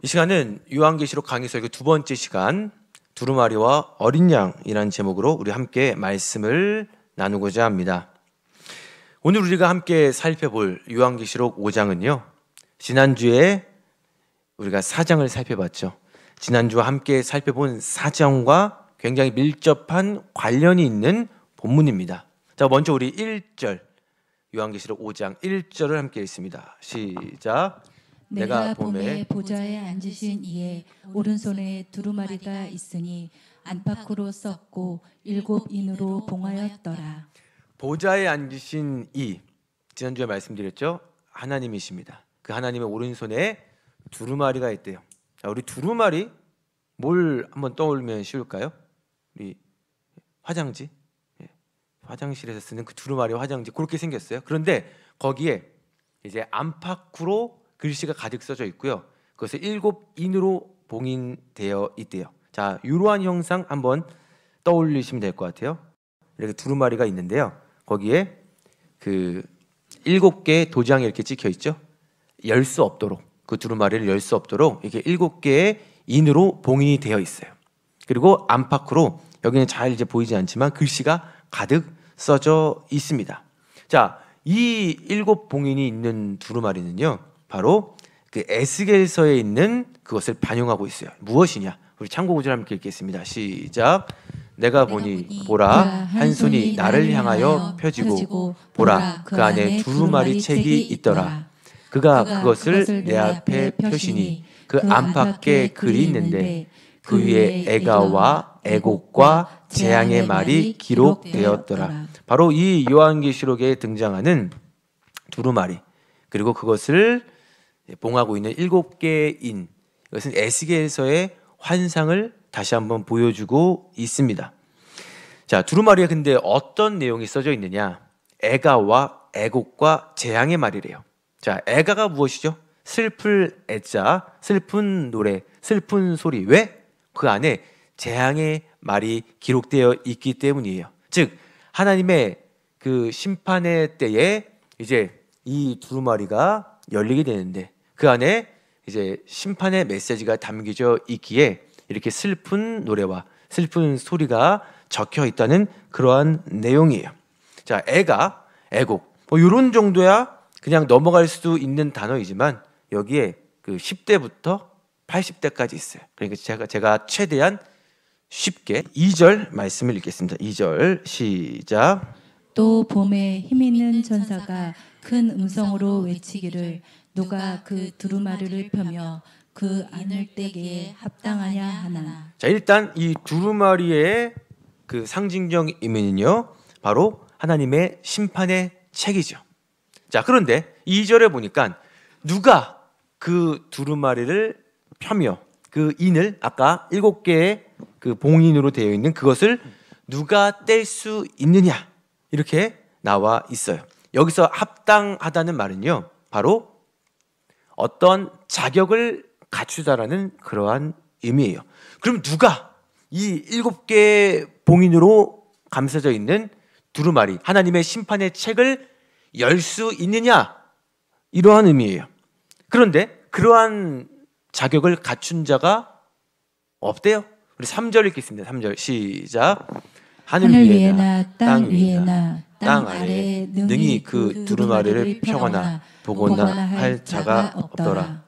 이 시간은 요한계시록 강의 설교 두 번째 시간 두루마리와 어린 양이라는 제목으로 우리 함께 말씀을 나누고자 합니다. 오늘 우리가 함께 살펴볼 요한계시록 5장은요, 지난주에 우리가 4장을 살펴봤죠. 지난주와 함께 살펴본 4장과 굉장히 밀접한 관련이 있는 본문입니다. 자, 먼저 우리 1절, 요한계시록 5장 1절을 함께 읽습니다. 시작. 내가 봄에 보좌에 앉으신 이의 오른손에 두루마리가 있으니 안팎으로 썼고 7인으로 봉하였더라. 보좌에 앉으신 이, 지난주에 말씀드렸죠, 하나님이십니다. 그 하나님의 오른손에 두루마리가 있대요. 자, 우리 두루마리 뭘 한번 떠올리면 쉬울까요? 우리 화장지, 화장실에서 쓰는 그 두루마리 화장지, 그렇게 생겼어요. 그런데 거기에 이제 안팎으로 글씨가 가득 써져 있고요. 그것을 7인으로 봉인되어 있대요. 자, 이러한 형상 한번 떠올리시면 될 것 같아요. 이렇게 두루마리가 있는데요. 거기에 그 7개의 도장이 이렇게 찍혀 있죠. 열 수 없도록, 그 두루마리를 열 수 없도록 이렇게 7개의 인으로 봉인이 되어 있어요. 그리고 안팎으로, 여기는 잘 이제 보이지 않지만 글씨가 가득 써져 있습니다. 자, 이 7봉인이 있는 두루마리는요, 바로 그 에스겔서에 있는 그것을 반영하고 있어요. 무엇이냐? 우리 참고 구절 함께 읽겠습니다. 시작. 내가 보니 보라, 한 손이 나를 향하여 펴지고 보라, 그 안에 두루마리 책이 있더라. 그가 그것을 내 앞에 펴시니 그 안팎에 글이 있는데 그 위에 애가와 애곡과 재앙의 말이 기록되었더라. 바로 이 요한계시록에 등장하는 두루마리, 그리고 그것을 봉하고 있는 7개의 인, 이것은 에스겔서의 환상을 다시 한번 보여주고 있습니다. 자, 두루마리에 근데 어떤 내용이 써져 있느냐? 애가와 애곡과 재앙의 말이래요. 자, 애가가 무엇이죠? 슬플 애자, 슬픈 노래, 슬픈 소리. 왜? 그 안에 재앙의 말이 기록되어 있기 때문이에요. 즉, 하나님의 그 심판의 때에 이제 이 두루마리가 열리게 되는데 그 안에 이제 심판의 메시지가 담겨져 있기에 이렇게 슬픈 노래와 슬픈 소리가 적혀 있다는 그러한 내용이에요. 자, 애가, 애곡, 이런 정도야 그냥 넘어갈 수 있는 단어이지만 여기에 그 10대부터 80대까지 있어요. 그러니까 제가 최대한 쉽게 2절 말씀을 읽겠습니다. 2절 시작. 또 봄에 힘있는 전사가 큰 음성으로 외치기를 누가 그 두루마리를 펴며 그 안을 떼기에 합당하냐 하나. 자, 일단 이 두루마리의 그 상징적 의미는요, 바로 하나님의 심판의 책이죠. 자, 그런데 2절에 보니까 누가 그 두루마리를 펴며 그 인을, 아까 7개의 그 봉인으로 되어 있는 그것을 누가 뗄 수 있느냐, 이렇게 나와 있어요. 여기서 합당하다는 말은요, 바로 어떤 자격을 갖추다라는 그러한 의미예요. 그럼 누가 이 7개의 봉인으로 감싸져 있는 두루마리, 하나님의 심판의 책을 열 수 있느냐, 이러한 의미예요. 그런데 그러한 자격을 갖춘 자가 없대요. 우리 3절 읽겠습니다. 3절 시작. 하늘 위에나 땅 위에나 땅 아래에 능히 그 두루마리를 펴거나 보거나 할 자가 없더라.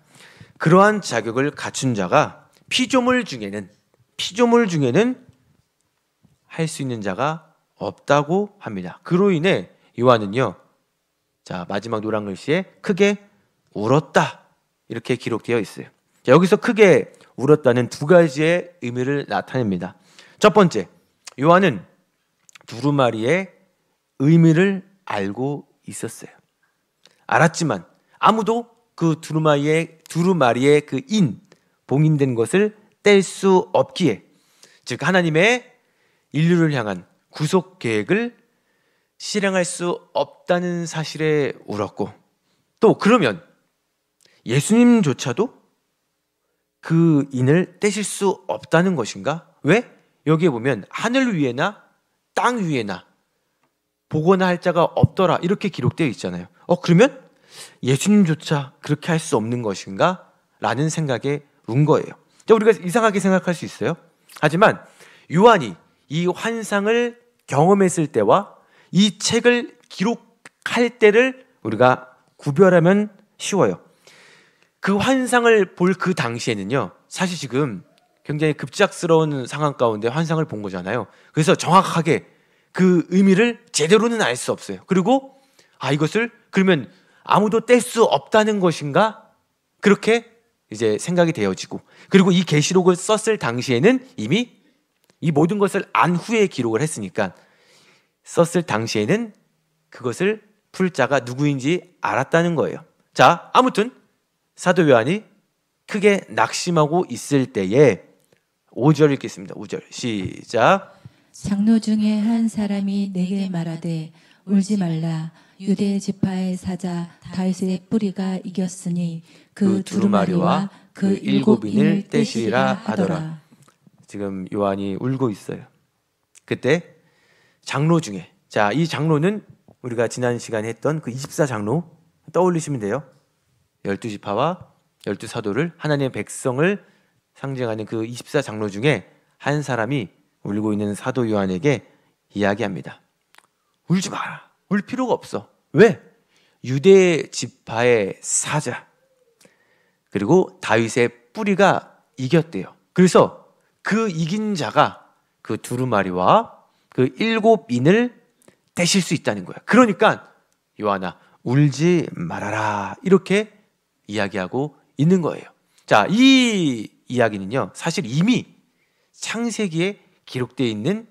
그러한 자격을 갖춘 자가 피조물 중에는 할 수 있는 자가 없다고 합니다. 그로 인해 요한은요, 자, 마지막 노란 글씨에 크게 울었다, 이렇게 기록되어 있어요. 자, 여기서 크게 울었다는 두 가지의 의미를 나타냅니다. 첫 번째, 요한은 두루마리의 의미를 알고 있었어요. 알았지만 아무도 그 두루마리의 그 인, 봉인된 것을 뗄 수 없기에, 즉 하나님의 인류를 향한 구속 계획을 실행할 수 없다는 사실에 울었고, 또 그러면 예수님조차도 그 인을 떼실 수 없다는 것인가? 왜? 여기에 보면 하늘 위에나 땅 위에나 보거나 할 자가 없더라, 이렇게 기록되어 있잖아요. 그러면 예수님조차 그렇게 할 수 없는 것인가? 라는 생각에 운 거예요. 자, 우리가 이상하게 생각할 수 있어요. 하지만 요한이 이 환상을 경험했을 때와 이 책을 기록할 때를 우리가 구별하면 쉬워요. 그 환상을 볼 그 당시에는요, 사실 지금 굉장히 급작스러운 상황 가운데 환상을 본 거잖아요. 그래서 정확하게 그 의미를 제대로는 알 수 없어요. 그리고 이것을 그러면 아무도 뗄 수 없다는 것인가? 그렇게 이제 생각이 되어지고, 그리고 이 계시록을 썼을 당시에는 이미 이 모든 것을 안 후에 기록을 했으니까 썼을 당시에는 그것을 풀 자가 누구인지 알았다는 거예요. 자, 아무튼 사도 요한이 크게 낙심하고 있을 때에 5절 읽겠습니다. 5절 시작. 장로 중에 한 사람이 내게 말하되 울지 말라. 유대 지파의 사자 다윗의 뿌리가 이겼으니 그 두루마리와 그 일곱 인을 떼시리라 하더라. 지금 요한이 울고 있어요. 그때 장로 중에, 자, 이 장로는 우리가 지난 시간에 했던 그 24장로 떠올리시면 돼요. 12지파와 12사도를, 하나님의 백성을 상징하는 그 24장로 중에 한 사람이 울고 있는 사도 요한에게 이야기합니다. 울지 마라. 울 필요가 없어. 왜? 유대 지파의 사자 그리고 다윗의 뿌리가 이겼대요. 그래서 그 이긴 자가 그 두루마리와 그 일곱 인을 떼실 수 있다는 거야. 그러니까 요한아, 울지 말아라, 이렇게 이야기하고 있는 거예요. 자, 이 이야기는요, 사실 이미 창세기에 기록되어 있는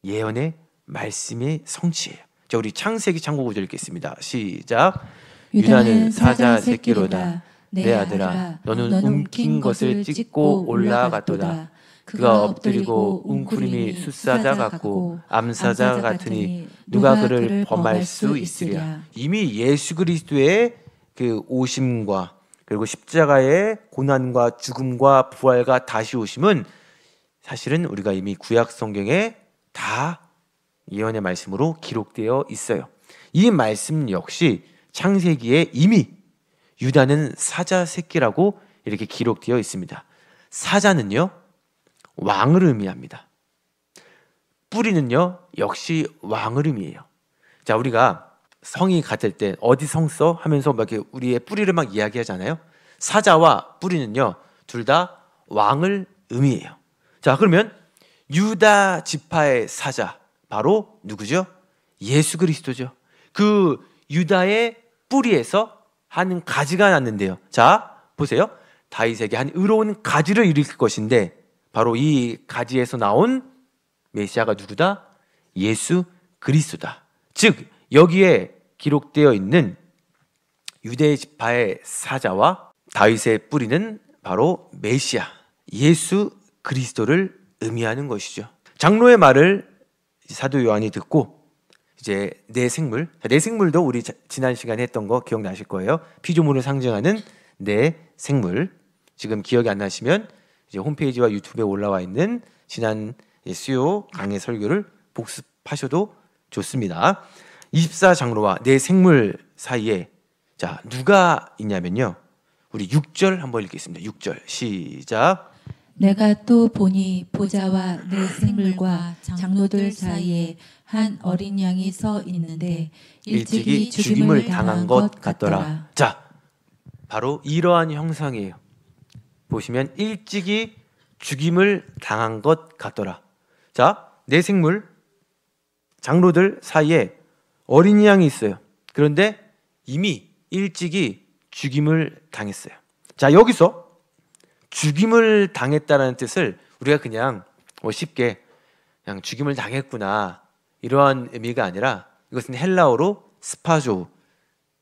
예언의 말씀의 성취예요. 자, 우리 창세기 창고 5절 읽겠습니다. 시작. 유다는 사자 새끼로다. 내 아들아, 너는 움킨 것을 찢고 올라갔도다. 그가 엎드리고 웅크림이 숫사자 같고 암사자 같으니 누가 그를 범할 수 있으랴. 이미 예수 그리스도의 그 오심과 그리고 십자가의 고난과 죽음과 부활과 다시 오심은 사실은 우리가 이미 구약 성경에 다 예언의 말씀으로 기록되어 있어요. 이 말씀 역시 창세기에 이미 유다는 사자 새끼라고 이렇게 기록되어 있습니다. 사자는요, 왕을 의미합니다. 뿌리는요, 역시 왕을 의미해요. 자, 우리가 성이 같을 때 어디 성 써? 하면서 막 이렇게 우리의 뿌리를 막 이야기하잖아요. 사자와 뿌리는요, 둘 다 왕을 의미해요. 자, 그러면 유다 지파의 사자, 바로 누구죠? 예수 그리스도죠. 그 유다의 뿌리에서 한 가지가 났는데요. 자, 보세요. 다윗에게 한 의로운 가지를 일으킬 것인데 바로 이 가지에서 나온 메시아가 누구다? 예수 그리스도다. 즉 여기에 기록되어 있는 유대 지파의 사자와 다윗의 뿌리는 바로 메시아 예수 그리스도를 의미하는 것이죠. 장로의 말을 사도 요한이 듣고 이제 내 생물, 내 생물도 우리 지난 시간에 했던 거 기억나실 거예요. 피조물을 상징하는 내 생물. 지금 기억이 안 나시면 이제 홈페이지와 유튜브에 올라와 있는 지난 수요 강의 설교를 복습하셔도 좋습니다. 24장로와 내 생물 사이에 자, 누가 있냐면요. 우리 6절 한번 읽겠습니다. 6절 시작. 내가 또 보니 보좌와 내 생물과 장로들 사이에 한 어린 양이 서 있는데 일찍이 죽임을 당한 것 같더라. 자, 바로 이러한 형상이에요. 보시면 일찍이 죽임을 당한 것 같더라. 자, 내 생물 장로들 사이에 어린 양이 있어요. 그런데 이미 일찍이 죽임을 당했어요. 자, 여기서 죽임을 당했다는 뜻을 우리가 그냥 쉽게 그냥 죽임을 당했구나 이러한 의미가 아니라 이것은 헬라어로 스파조,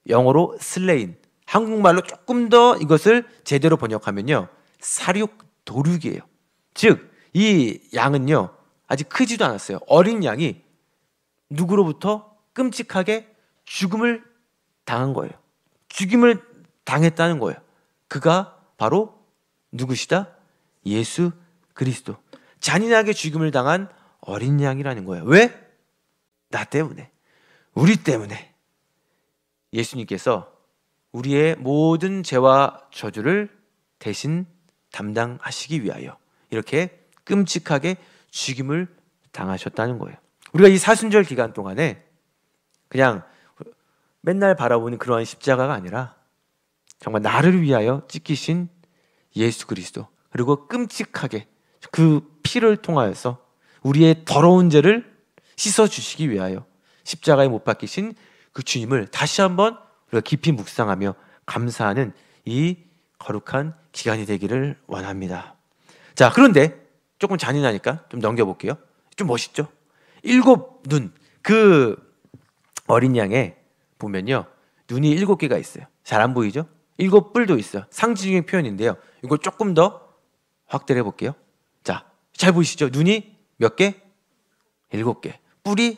영어로 슬레인, 한국말로 조금 더 이것을 제대로 번역하면요 사륙 도륙이에요. 즉 이 양은요 아직 크지도 않았어요. 어린 양이 누구로부터 끔찍하게 죽음을 당한 거예요. 죽임을 당했다는 거예요. 그가 바로 누구시다? 예수 그리스도. 잔인하게 죽임을 당한 어린 양이라는 거예요. 왜? 나 때문에, 우리 때문에 예수님께서 우리의 모든 죄와 저주를 대신 담당하시기 위하여 이렇게 끔찍하게 죽임을 당하셨다는 거예요. 우리가 이 사순절 기간 동안에 그냥 맨날 바라보는 그러한 십자가가 아니라 정말 나를 위하여 찢기신 예수 그리스도, 그리고 끔찍하게 그 피를 통하여서 우리의 더러운 죄를 씻어주시기 위하여 십자가에 못 박히신 그 주님을 다시 한번 우리가 깊이 묵상하며 감사하는 이 거룩한 기간이 되기를 원합니다. 자, 그런데 조금 잔인하니까 좀 넘겨볼게요. 좀 멋있죠? 7눈, 그 어린 양에 보면요, 눈이 7개가 있어요. 잘 안 보이죠? 7뿔도 있어요. 상징적인 표현인데요. 이걸 조금 더 확대를 해볼게요. 자, 잘 보이시죠? 눈이 몇 개? 7개. 뿔이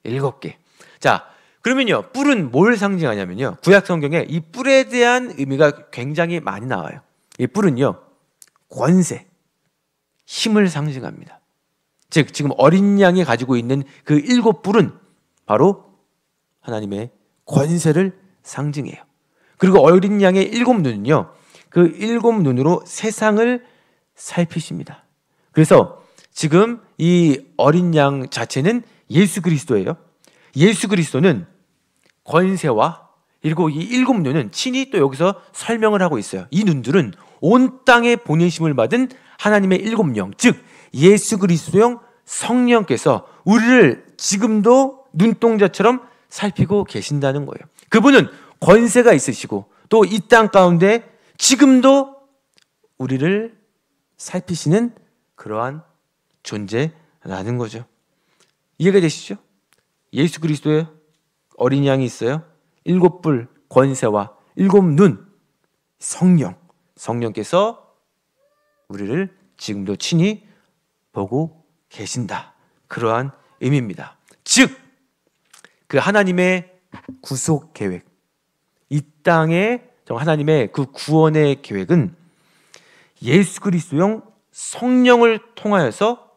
7개. 자, 그러면요, 뿔은 뭘 상징하냐면요, 구약 성경에 이 뿔에 대한 의미가 굉장히 많이 나와요. 이 뿔은요, 권세, 힘을 상징합니다. 즉, 지금 어린 양이 가지고 있는 그 7뿔은 바로 하나님의 권세를 상징해요. 그리고 어린 양의 7눈은요, 그 7눈으로 세상을 살피십니다. 그래서 지금 이 어린 양 자체는 예수 그리스도예요. 예수 그리스도는 권세와, 그리고 이 7눈은 친히 또 여기서 설명을 하고 있어요. 이 눈들은 온 땅에 보내심을 받은 하나님의 7영, 즉 예수 그리스도형 성령께서 우리를 지금도 눈동자처럼 살피고 계신다는 거예요. 그분은 권세가 있으시고 또 이 땅 가운데 지금도 우리를 살피시는 그러한 존재라는 거죠. 이해가 되시죠? 예수 그리스도의 어린 양이 있어요. 7뿔 권세와 7눈 성령께서 우리를 지금도 친히 보고 계신다. 그러한 의미입니다. 즉, 그 하나님의 구속 계획, 이 땅에 하나님의 그 구원의 계획은 예수 그리스도형 성령을 통하여서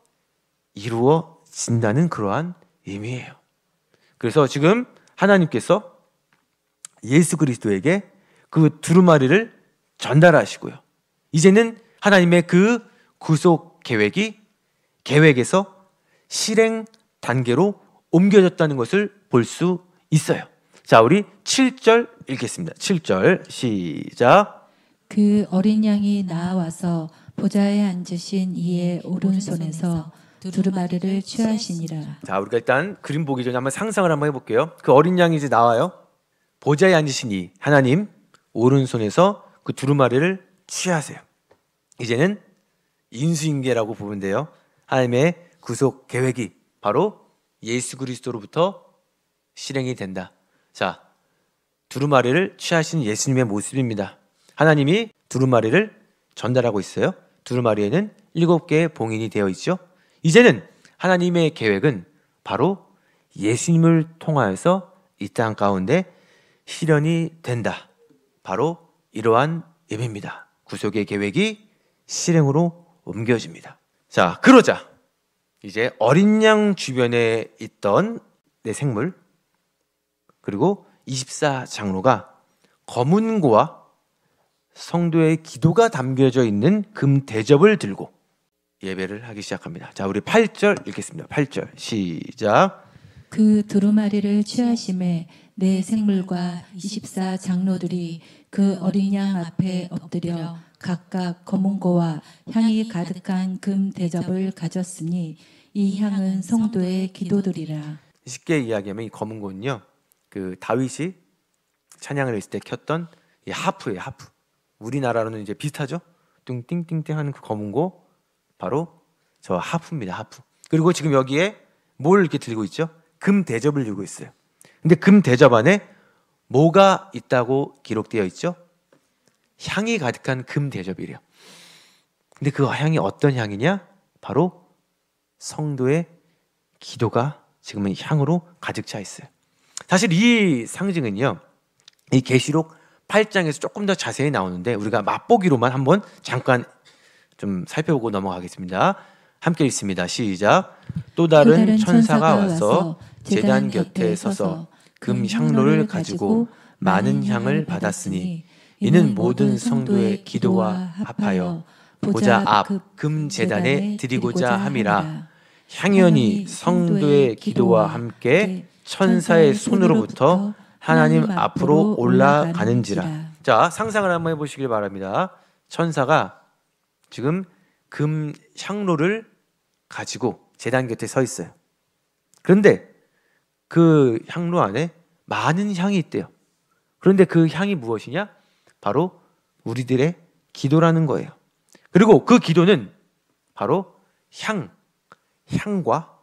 이루어진다는 그러한 의미예요. 그래서 지금 하나님께서 예수 그리스도에게 그 두루마리를 전달하시고요, 이제는 하나님의 그 구속 계획에서 실행 단계로 옮겨졌다는 것을 볼 수 있어요. 자, 우리 7절 읽겠습니다. 7절 시작. 그 어린 양이 나와서 보좌에 앉으신 이의 오른손에서 두루마리를 취하시니라. 자, 우리가 일단 그림 보기 전에 한번 상상을 한번 해볼게요. 그 어린 양이 이제 나와요. 보좌에 앉으신 이 하나님 오른손에서 그 두루마리를 취하세요. 이제는 인수인계라고 보면 돼요. 하나님의 구속 계획이 바로 예수 그리스도로부터 실행이 된다. 자, 두루마리를 취하신 예수님의 모습입니다. 하나님이 두루마리를 전달하고 있어요. 두루마리에는 7개의 봉인이 되어 있죠. 이제는 하나님의 계획은 바로 예수님을 통하여서 이 땅 가운데 실현이 된다. 바로 이러한 의미입니다. 구속의 계획이 실행으로 옮겨집니다. 자, 그러자 이제 어린 양 주변에 있던 내 생물, 그리고 24장로가 검은고와 성도의 기도가 담겨져 있는 금 대접을 들고 예배를 하기 시작합니다. 자, 우리 8절 읽겠습니다. 8절 시작. 그 두루마리를 취하심에 내 생물과 24장로들이 그 어린 양 앞에 엎드려 각각 검은고와 향이 가득한 금 대접을 가졌으니 이 향은 성도의 기도들이라. 쉽게 이야기하면 이 검은고는요, 그 다윗이 찬양을 했을 때 켰던 이 하프예요. 하프. 우리나라로는 이제 비슷하죠. 띵띵띵띵 하는 그 검은고, 바로 저 하프입니다. 하프. 그리고 지금 여기에 뭘 이렇게 들고 있죠? 금 대접을 들고 있어요. 근데 금 대접 안에 뭐가 있다고 기록되어 있죠? 향이 가득한 금 대접이래요. 근데 그 향이 어떤 향이냐? 바로 성도의 기도가 지금은 향으로 가득 차 있어요. 사실 이 상징은요, 이 계시록 8장에서 조금 더 자세히 나오는데 우리가 맛보기로만 한번 잠깐 좀 살펴보고 넘어가겠습니다. 함께 읽습니다. 시작. 또 다른 천사가 와서 제단 곁에 서서 금 향로를 가지고 많은 향을 받았으니 이는 모든 성도의 기도와 합하여 보좌 앞 금제단에 드리고자 함이라. 향연이 성도의 기도와 함께 천사의 손으로부터 하나님 앞으로 올라가는지라. 자, 상상을 한번 해보시길 바랍니다. 천사가 지금 금 향로를 가지고 제단 곁에 서 있어요. 그런데 그 향로 안에 많은 향이 있대요. 그런데 그 향이 무엇이냐? 바로 우리들의 기도라는 거예요. 그리고 그 기도는 바로 향과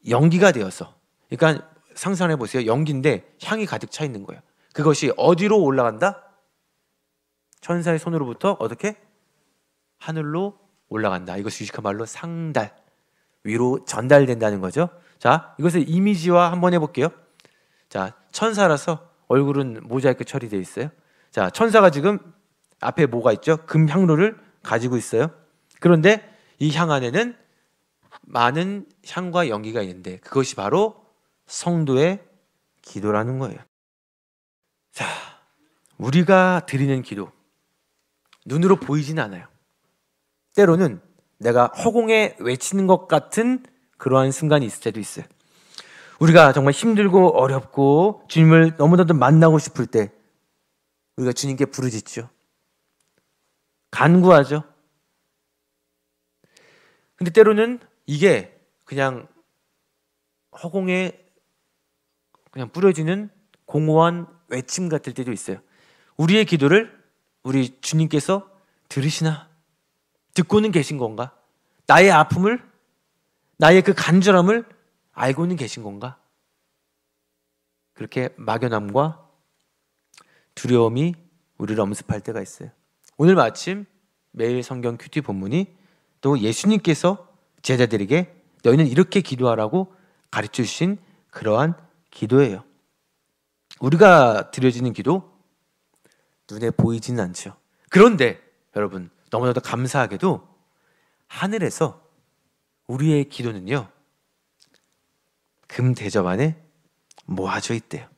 연기가 되어서, 그러니까 상상해 보세요. 연기인데 향이 가득 차 있는 거예요. 그것이 어디로 올라간다? 천사의 손으로부터 어떻게? 하늘로 올라간다. 이것을 유식한 말로 상달, 위로 전달된다는 거죠. 자, 이것을 이미지화 한번 해볼게요. 자, 천사라서 얼굴은 모자이크 처리되어 있어요. 자, 천사가 지금 앞에 뭐가 있죠? 금 향로를 가지고 있어요. 그런데 이 향 안에는 많은 향과 연기가 있는데 그것이 바로 성도의 기도라는 거예요. 자, 우리가 드리는 기도, 눈으로 보이진 않아요. 때로는 내가 허공에 외치는 것 같은 그러한 순간이 있을 때도 있어요. 우리가 정말 힘들고 어렵고 주님을 너무나도 만나고 싶을 때 우리가 주님께 부르짖죠. 간구하죠. 근데 때로는 이게 그냥 허공에 그냥 뿌려지는 공허한 외침 같을 때도 있어요. 우리의 기도를 우리 주님께서 들으시나? 듣고는 계신 건가? 나의 아픔을, 나의 그 간절함을 알고는 계신 건가? 그렇게 막연함과 두려움이 우리를 엄습할 때가 있어요. 오늘 마침 매일 성경 큐티 본문이 또 예수님께서 제자들에게 너희는 이렇게 기도하라고 가르쳐 주신 그러한 기도예요. 우리가 드려지는 기도 눈에 보이지는 않죠. 그런데 여러분, 너무나도 감사하게도 하늘에서 우리의 기도는요, 금 대접 안에 모아져 있대요.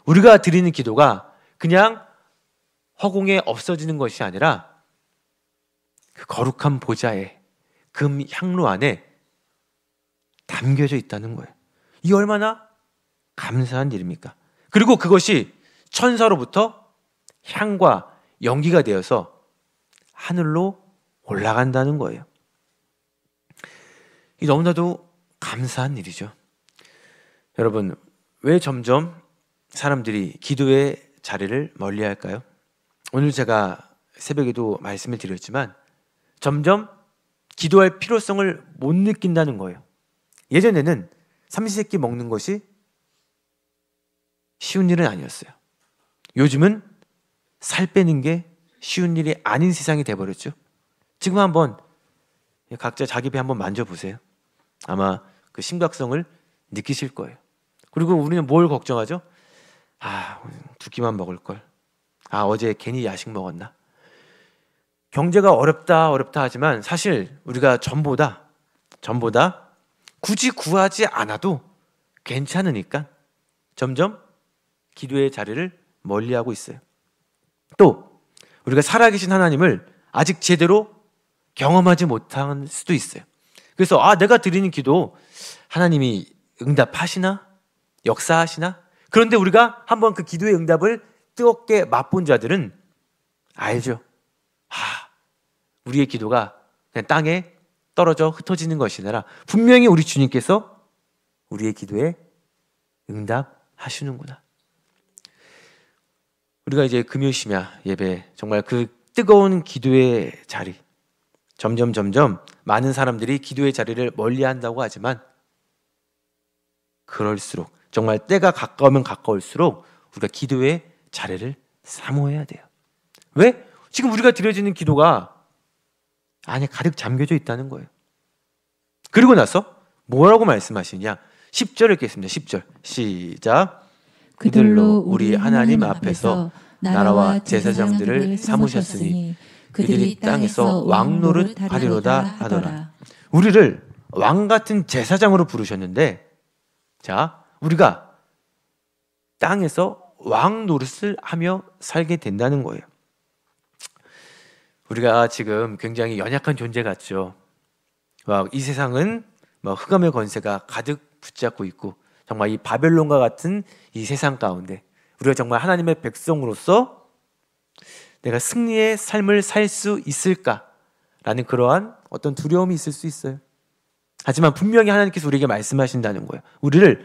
우리가 드리는 기도가 그냥 허공에 없어지는 것이 아니라 그 거룩한 보좌에 금 향로 안에 담겨져 있다는 거예요. 이 얼마나 감사한 일입니까? 그리고 그것이 천사로부터 향과 연기가 되어서 하늘로 올라간다는 거예요. 이 너무나도 감사한 일이죠. 여러분, 왜 점점 사람들이 기도의 자리를 멀리할까요? 오늘 제가 새벽에도 말씀을 드렸지만 점점 기도할 필요성을 못 느낀다는 거예요. 예전에는 삼시세끼 먹는 것이 쉬운 일은 아니었어요. 요즘은 살 빼는 게 쉬운 일이 아닌 세상이 돼버렸죠. 지금 한번 각자 자기 배 한번 만져보세요. 아마 그 심각성을 느끼실 거예요. 그리고 우리는 뭘 걱정하죠? 아, 두 끼만 먹을 걸. 아, 어제 괜히 야식 먹었나? 경제가 어렵다 하지만 사실 우리가 전보다 굳이 구하지 않아도 괜찮으니까 점점 기도의 자리를 멀리하고 있어요. 또 우리가 살아계신 하나님을 아직 제대로 경험하지 못한 수도 있어요. 그래서 내가 드리는 기도 하나님이 응답하시나? 역사하시나? 그런데 우리가 한번 그 기도의 응답을 뜨겁게 맛본 자들은 알죠. 우리의 기도가 그냥 땅에 떨어져 흩어지는 것이 아니라 분명히 우리 주님께서 우리의 기도에 응답하시는구나. 우리가 이제 금요심야 예배, 정말 그 뜨거운 기도의 자리, 점점 많은 사람들이 기도의 자리를 멀리한다고 하지만 그럴수록, 정말 때가 가까우면 가까울수록 우리가 기도의 자리를 사모해야 돼요. 왜? 지금 우리가 드려지는 기도가 안에 가득 잠겨져 있다는 거예요. 그리고 나서 뭐라고 말씀하시냐? 10절 읽겠습니다. 10절 시작. 그들로 우리 하나님 앞에서 나라와 제사장들을 삼으셨으니 그들이 땅에서 왕 노릇 하리로다 하더라. 우리를 왕 같은 제사장으로 부르셨는데, 자, 우리가 땅에서 왕 노릇을 하며 살게 된다는 거예요. 우리가 지금 굉장히 연약한 존재 같죠. 막 이 세상은 막 흑암의 권세가 가득 붙잡고 있고 정말 이 바벨론과 같은 이 세상 가운데 우리가 정말 하나님의 백성으로서 내가 승리의 삶을 살 수 있을까라는 그러한 어떤 두려움이 있을 수 있어요. 하지만 분명히 하나님께서 우리에게 말씀하신다는 거예요. 우리를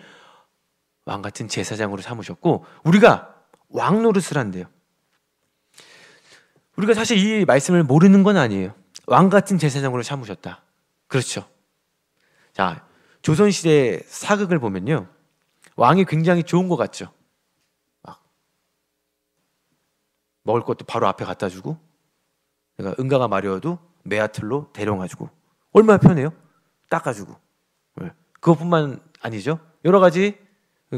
왕 같은 제사장으로 삼으셨고 우리가 왕 노릇을 한대요. 우리가 사실 이 말씀을 모르는 건 아니에요. 왕 같은 제사장으로 삼으셨다. 그렇죠. 자, 조선시대 사극을 보면요, 왕이 굉장히 좋은 것 같죠. 막 먹을 것도 바로 앞에 갖다 주고, 내가 응가가 마려워도 메아틀로 데려가지고, 얼마나 편해요? 닦아주고. 그것뿐만 아니죠. 여러 가지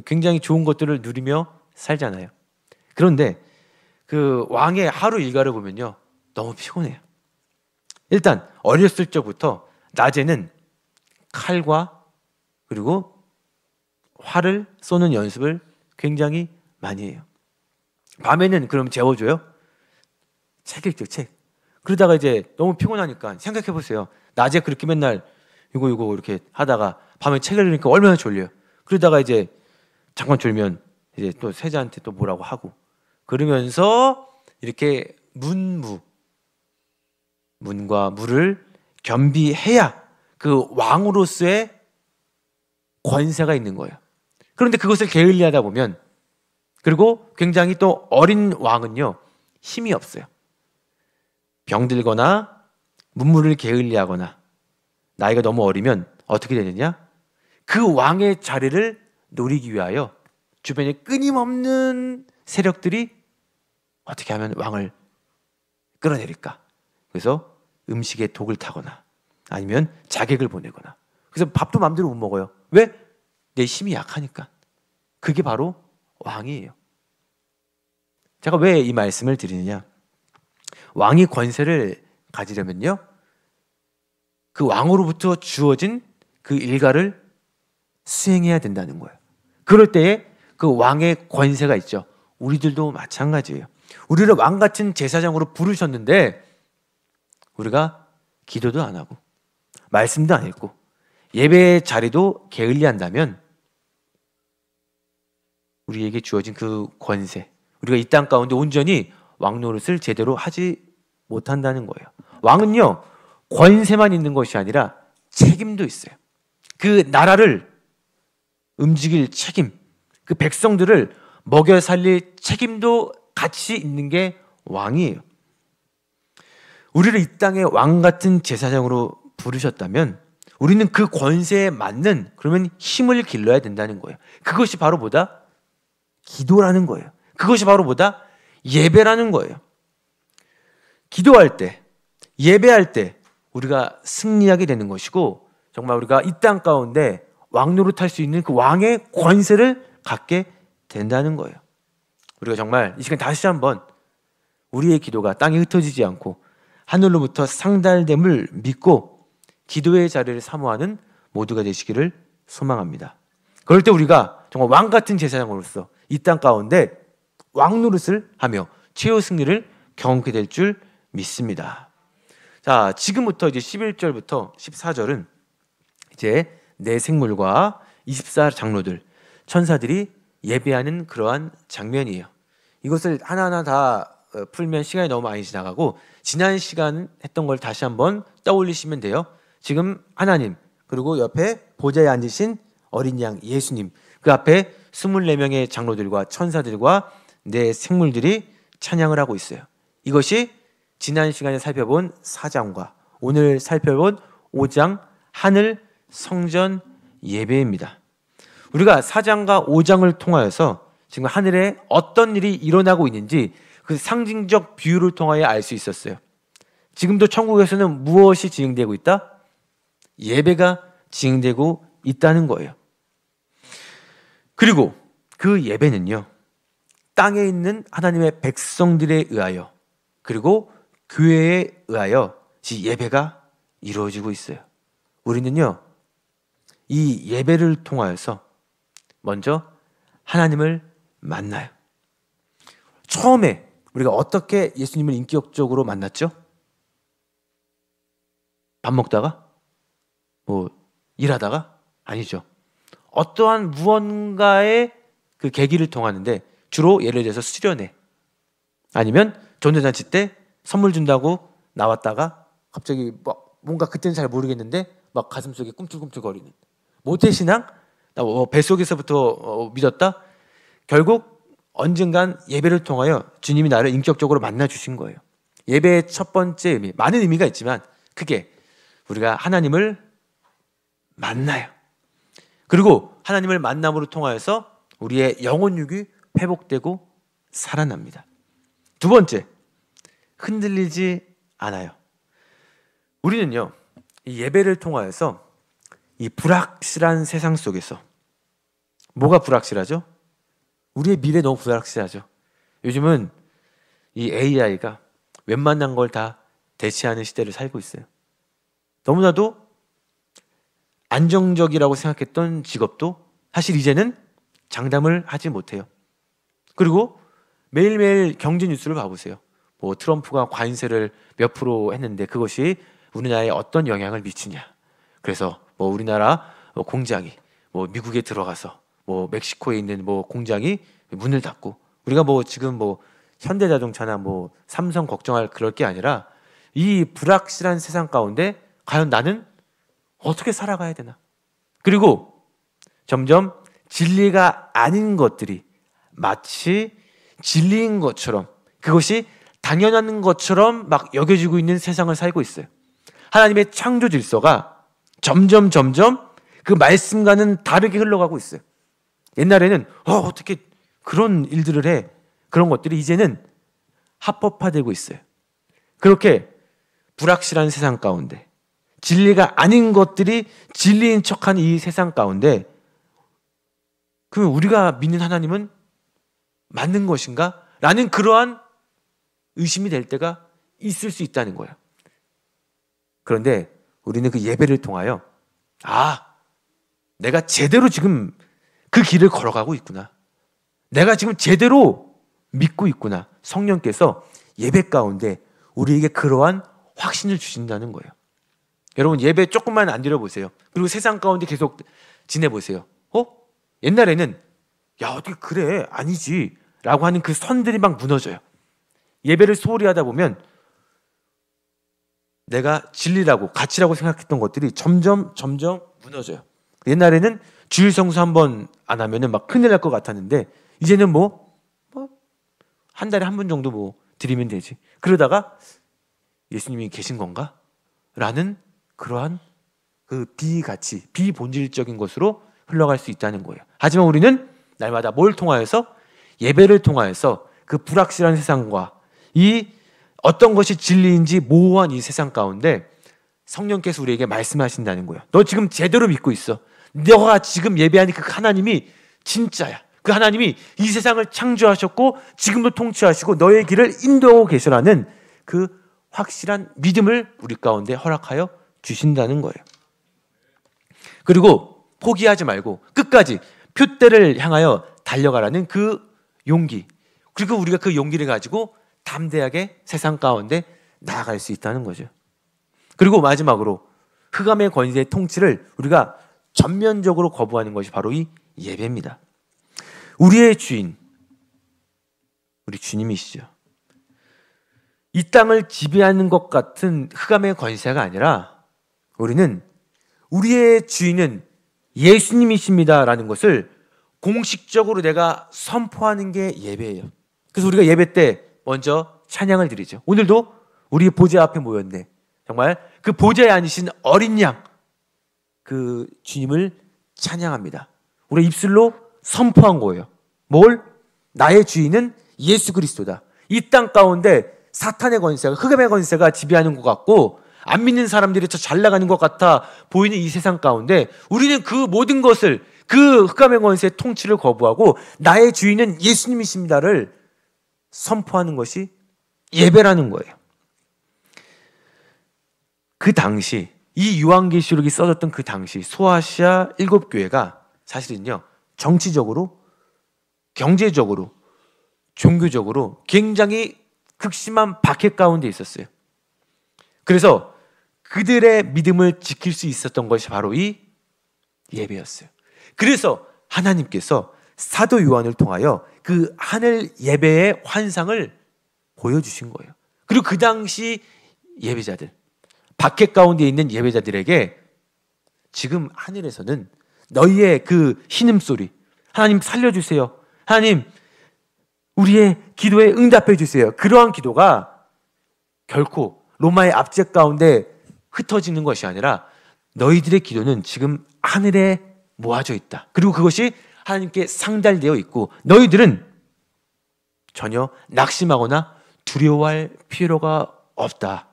굉장히 좋은 것들을 누리며 살잖아요. 그런데 그 왕의 하루 일과를 보면요, 너무 피곤해요. 일단 어렸을 적부터 낮에는 칼과 그리고 활을 쏘는 연습을 굉장히 많이 해요. 밤에는 그럼 재워줘요? 책 읽죠, 책. 그러다가 이제 너무 피곤하니까 생각해 보세요. 낮에 그렇게 맨날 이거 이렇게 하다가 밤에 책을 읽으니까 얼마나 졸려요. 그러다가 이제 잠깐 졸면 이제 또 세자한테 또 뭐라고 하고, 그러면서 이렇게 문과 무를 겸비해야 그 왕으로서의 권세가 있는 거예요. 그런데 그것을 게을리하다 보면, 그리고 굉장히 또 어린 왕은요, 힘이 없어요. 병들거나 문무를 게을리하거나 나이가 너무 어리면 어떻게 되느냐? 그 왕의 자리를 노리기 위하여 주변에 끊임없는 세력들이 어떻게 하면 왕을 끌어내릴까? 그래서 음식에 독을 타거나 아니면 자객을 보내거나, 그래서 밥도 마음대로 못 먹어요. 왜? 내 힘이 약하니까. 그게 바로 왕이에요. 제가 왜 이 말씀을 드리느냐? 왕이 권세를 가지려면요, 그 왕으로부터 주어진 그 일가를 수행해야 된다는 거예요. 그럴 때에 그 왕의 권세가 있죠. 우리들도 마찬가지예요. 우리를 왕 같은 제사장으로 부르셨는데 우리가 기도도 안 하고 말씀도 안 읽고 예배의 자리도 게을리한다면 우리에게 주어진 그 권세, 우리가 이 땅 가운데 온전히 왕 노릇을 제대로 하지 못한다는 거예요. 왕은요, 권세만 있는 것이 아니라 책임도 있어요. 그 나라를 움직일 책임, 그 백성들을 먹여 살릴 책임도 같이 있는 게 왕이에요. 우리를 이 땅의 왕 같은 제사장으로 부르셨다면 우리는 그 권세에 맞는, 그러면 힘을 길러야 된다는 거예요. 그것이 바로 뭐다? 기도라는 거예요. 그것이 바로 뭐다? 예배라는 거예요. 기도할 때, 예배할 때 우리가 승리하게 되는 것이고, 정말 우리가 이 땅 가운데 왕 노릇할 수 있는 그 왕의 권세를 갖게 된다는 거예요. 우리가 정말 이 시간 다시 한번 우리의 기도가 땅에 흩어지지 않고 하늘로부터 상달됨을 믿고 기도의 자리를 사모하는 모두가 되시기를 소망합니다. 그럴 때 우리가 정말 왕 같은 제사장으로서 이 땅 가운데 왕 노릇을 하며 최후 승리를 경험하게 될 줄 믿습니다. 자, 지금부터 이제 11절부터 14절은 이제 내 생물과 24장로들, 천사들이 예배하는 그러한 장면이에요. 이것을 하나하나 다 풀면 시간이 너무 많이 지나가고, 지난 시간 했던 걸 다시 한번 떠올리시면 돼요. 지금 하나님, 그리고 옆에 보좌에 앉으신 어린 양 예수님, 그 앞에 24명의 장로들과 천사들과 내 생물들이 찬양을 하고 있어요. 이것이 지난 시간에 살펴본 4장과 오늘 살펴본 5장 하늘 성전 예배입니다. 우리가 4장과 5장을 통하여서 지금 하늘에 어떤 일이 일어나고 있는지 그 상징적 비유를 통하여 알 수 있었어요. 지금도 천국에서는 무엇이 진행되고 있다? 예배가 진행되고 있다는 거예요. 그리고 그 예배는요, 땅에 있는 하나님의 백성들에 의하여, 그리고 교회에 의하여 예배가 이루어지고 있어요. 우리는요, 이 예배를 통하여서 먼저 하나님을 만나요. 처음에 우리가 어떻게 예수님을 인격적으로 만났죠? 밥 먹다가? 뭐 일하다가? 아니죠. 어떠한 무언가의 그 계기를 통하는데 주로 예를 들어서 수련회 아니면 전도잔치 때 선물 준다고 나왔다가 갑자기 뭔가 그때는 잘 모르겠는데 막 가슴속에 꿈틀꿈틀거리는 모태신앙? 나 뱃속에서부터 믿었다? 결국 언젠간 예배를 통하여 주님이 나를 인격적으로 만나 주신 거예요. 예배의 첫 번째 의미, 많은 의미가 있지만 크게 우리가 하나님을 만나요. 그리고 하나님을 만남으로 통하여서 우리의 영혼육이 회복되고 살아납니다. 두 번째, 흔들리지 않아요. 우리는요, 이 예배를 통하여서 이 불확실한 세상 속에서 뭐가 불확실하죠? 우리의 미래 너무 불확실하죠. 요즘은 이 AI가 웬만한 걸 다 대체하는 시대를 살고 있어요. 너무나도 안정적이라고 생각했던 직업도 사실 이제는 장담을 하지 못해요. 그리고 매일매일 경제 뉴스를 봐보세요. 뭐 트럼프가 관세를 몇 프로 했는데 그것이 우리나라에 어떤 영향을 미치냐. 그래서 뭐 우리나라 공장이 뭐 미국에 들어가서 뭐 멕시코에 있는 뭐 공장이 문을 닫고 우리가 뭐 지금 뭐 현대자동차나 뭐 삼성 걱정할 그럴 게 아니라 이 불확실한 세상 가운데 과연 나는 어떻게 살아가야 되나? 그리고 점점 진리가 아닌 것들이 마치 진리인 것처럼 그것이 당연한 것처럼 막 여겨지고 있는 세상을 살고 있어요. 하나님의 창조 질서가 점점 그 말씀과는 다르게 흘러가고 있어요. 옛날에는 어떻게 그런 일들을 해? 그런 것들이 이제는 합법화되고 있어요. 그렇게 불확실한 세상 가운데 진리가 아닌 것들이 진리인 척한 이 세상 가운데 그러면 우리가 믿는 하나님은 맞는 것인가? 라는 그러한 의심이 될 때가 있을 수 있다는 거예요. 그런데 우리는 그 예배를 통하여 내가 제대로 지금 그 길을 걸어가고 있구나. 내가 지금 제대로 믿고 있구나. 성령께서 예배 가운데 우리에게 그러한 확신을 주신다는 거예요. 여러분 예배 조금만 안 드려보세요. 그리고 세상 가운데 계속 지내보세요. 옛날에는 야 어떻게 그래? 아니지 라고 하는 그 선들이 막 무너져요. 예배를 소홀히 하다 보면 내가 진리라고 가치라고 생각했던 것들이 점점 무너져요. 옛날에는 주일 성수 한 번 안 하면은 막 큰일 날 것 같았는데 이제는 한 달에 한 번 정도 뭐 드리면 되지. 그러다가 예수님이 계신 건가? 라는 그러한 그 비가치, 비본질적인 것으로 흘러갈 수 있다는 거예요. 하지만 우리는 날마다 뭘 통하여서? 예배를 통하여서 그 불확실한 세상과 이 어떤 것이 진리인지 모호한 이 세상 가운데 성령께서 우리에게 말씀하신다는 거예요. 너 지금 제대로 믿고 있어. 너가 지금 예배하는 그 하나님이 진짜야. 그 하나님이 이 세상을 창조하셨고 지금도 통치하시고 너의 길을 인도하고 계시라는 그 확실한 믿음을 우리 가운데 허락하여 주신다는 거예요. 그리고 포기하지 말고 끝까지 표대를 향하여 달려가라는 그 용기. 그리고 우리가 그 용기를 가지고 담대하게 세상 가운데 나아갈 수 있다는 거죠. 그리고 마지막으로 흑암의 권세의 통치를 우리가 전면적으로 거부하는 것이 바로 이 예배입니다. 우리의 주인, 우리 주님이시죠. 이 땅을 지배하는 것 같은 흑암의 권세가 아니라 우리는 우리의 주인은 예수님이십니다라는 것을 공식적으로 내가 선포하는 게 예배예요. 그래서 우리가 예배 때 먼저 찬양을 드리죠. 오늘도 우리 보좌 앞에 모였네. 정말 그 보좌에 앉으신 어린 양, 그 주님을 찬양합니다. 우리 입술로 선포한 거예요. 뭘? 나의 주인은 예수 그리스도다. 이 땅 가운데 사탄의 권세가, 흑암의 권세가 지배하는 것 같고 안 믿는 사람들이 더 잘 나가는 것 같아 보이는 이 세상 가운데 우리는 그 모든 것을, 그 흑암의 권세의 통치를 거부하고 나의 주인은 예수님이십니다를 선포하는 것이 예배라는 거예요. 그 당시 이 요한계시록이 써졌던 그 당시 소아시아 7교회가 사실은요 정치적으로, 경제적으로, 종교적으로 굉장히 극심한 박해 가운데 있었어요. 그래서 그들의 믿음을 지킬 수 있었던 것이 바로 이 예배였어요. 그래서 하나님께서 사도 요한을 통하여 그 하늘 예배의 환상을 보여주신 거예요. 그리고 그 당시 예배자들, 박해 가운데 있는 예배자들에게 지금 하늘에서는 너희의 그 신음소리, 하나님 살려주세요, 하나님 우리의 기도에 응답해 주세요, 그러한 기도가 결코 로마의 압제 가운데 흩어지는 것이 아니라 너희들의 기도는 지금 하늘에 모아져 있다. 그리고 그것이 하나님께 상달되어 있고 너희들은 전혀 낙심하거나 두려워할 필요가 없다.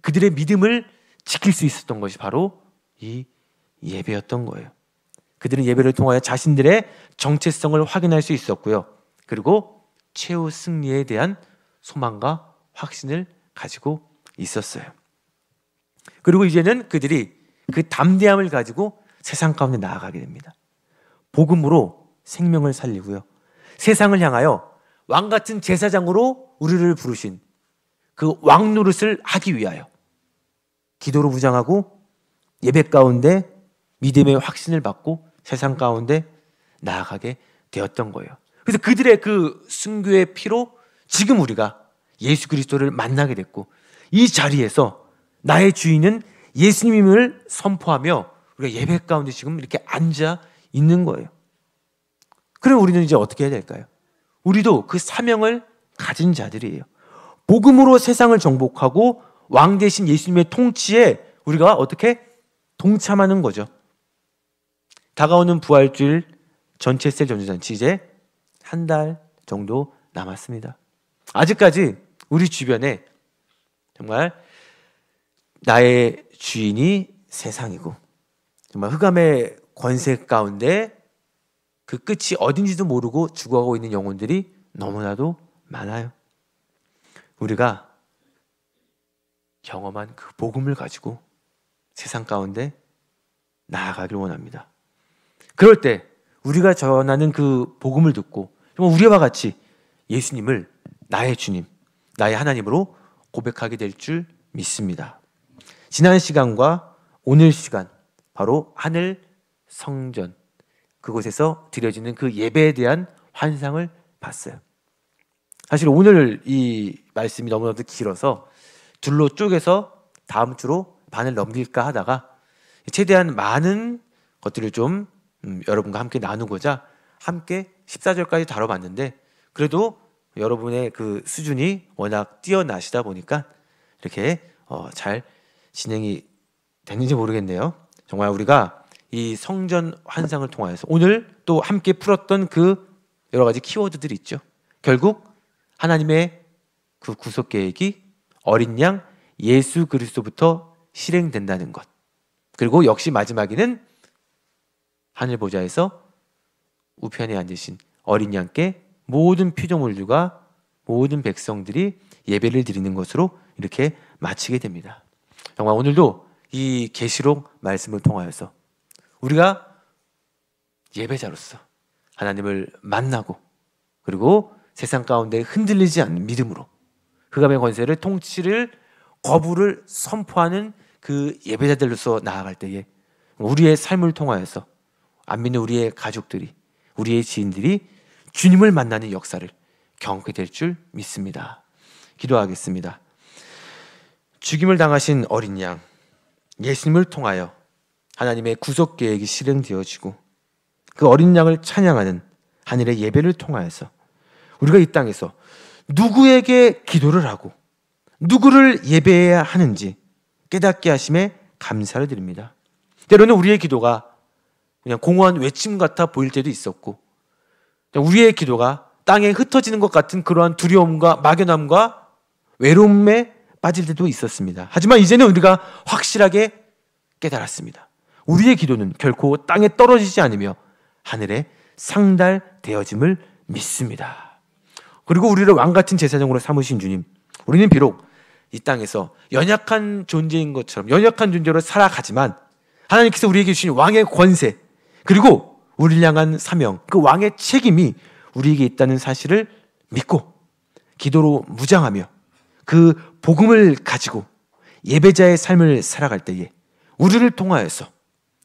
그들의 믿음을 지킬 수 있었던 것이 바로 이 예배였던 거예요. 그들은 예배를 통하여 자신들의 정체성을 확인할 수 있었고요. 그리고 최후 승리에 대한 소망과 확신을 가지고 있었어요. 그리고 이제는 그들이 그 담대함을 가지고 세상 가운데 나아가게 됩니다. 복음으로 생명을 살리고요. 세상을 향하여 왕 같은 제사장으로 우리를 부르신 그 왕 노릇을 하기 위하여 기도로 무장하고 예배 가운데 믿음의 확신을 받고 세상 가운데 나아가게 되었던 거예요. 그래서 그들의 그 순교의 피로 지금 우리가 예수 그리스도를 만나게 됐고 이 자리에서 나의 주인은 예수님임을 선포하며 우리가 예배 가운데 지금 이렇게 앉아 있는 거예요. 그럼 우리는 이제 어떻게 해야 될까요? 우리도 그 사명을 가진 자들이에요. 복음으로 세상을 정복하고 왕 대신 예수님의 통치에 우리가 어떻게 동참하는 거죠. 다가오는 부활주일 전체 셀 전도잔치 이제 한 달 정도 남았습니다. 아직까지 우리 주변에 정말 나의 주인이 세상이고 정말 흑암의 권세 가운데 그 끝이 어딘지도 모르고 죽어가고 있는 영혼들이 너무나도 많아요. 우리가 경험한 그 복음을 가지고 세상 가운데 나아가길 원합니다. 그럴 때 우리가 전하는 그 복음을 듣고 정말 우리와 같이 예수님을 나의 주님, 나의 하나님으로 고백하게 될 줄 믿습니다. 지난 시간과 오늘 시간 바로 하늘 성전 그곳에서 드려지는 그 예배에 대한 환상을 봤어요. 사실 오늘 이 말씀이 너무나도 길어서 둘로 쪼개서 다음 주로 반을 넘길까 하다가 최대한 많은 것들을 좀 여러분과 함께 나누고자 함께 14절까지 다뤄봤는데 그래도 여러분의 그 수준이 워낙 뛰어나시다 보니까 이렇게 잘 진행이 됐는지 모르겠네요. 정말 우리가 이 성전 환상을 통하여서 오늘 또 함께 풀었던 그 여러 가지 키워드들이 있죠. 결국 하나님의 그 구속 계획이 어린 양 예수 그리스도부터 실행된다는 것. 그리고 역시 마지막에는 하늘 보좌에서 우편에 앉으신 어린 양께 모든 피조물들과 모든 백성들이 예배를 드리는 것으로 이렇게 마치게 됩니다. 정말 오늘도 이 계시록 말씀을 통하여서 우리가 예배자로서 하나님을 만나고 그리고 세상 가운데 흔들리지 않는 믿음으로 흑암의 권세를 통치를 거부를 선포하는 그 예배자들로서 나아갈 때에 우리의 삶을 통하여서 안 믿는 우리의 가족들이 우리의 지인들이 주님을 만나는 역사를 경험하게 될 줄 믿습니다. 기도하겠습니다. 죽임을 당하신 어린 양 예수님을 통하여 하나님의 구속 계획이 실행되어지고 그 어린 양을 찬양하는 하늘의 예배를 통하여서 우리가 이 땅에서 누구에게 기도를 하고 누구를 예배해야 하는지 깨닫게 하심에 감사를 드립니다. 때로는 우리의 기도가 그냥 공허한 외침 같아 보일 때도 있었고 우리의 기도가 땅에 흩어지는 것 같은 그러한 두려움과 막연함과 외로움에 빠질 때도 있었습니다. 하지만 이제는 우리가 확실하게 깨달았습니다. 우리의 기도는 결코 땅에 떨어지지 않으며 하늘에 상달되어짐을 믿습니다. 그리고 우리를 왕같은 제사장으로 삼으신 주님, 우리는 비록 이 땅에서 연약한 존재인 것처럼 연약한 존재로 살아가지만 하나님께서 우리에게 주신 왕의 권세 그리고 우리를 향한 사명, 그 왕의 책임이 우리에게 있다는 사실을 믿고 기도로 무장하며 그 복음을 가지고 예배자의 삶을 살아갈 때에 우리를 통하여서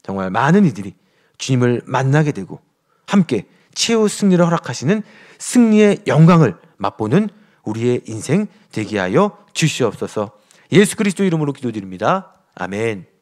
정말 많은 이들이 주님을 만나게 되고 함께 최후 승리를 허락하시는 승리의 영광을 맛보는 우리의 인생 되게 하여 주시옵소서. 예수 그리스도 이름으로 기도드립니다. 아멘.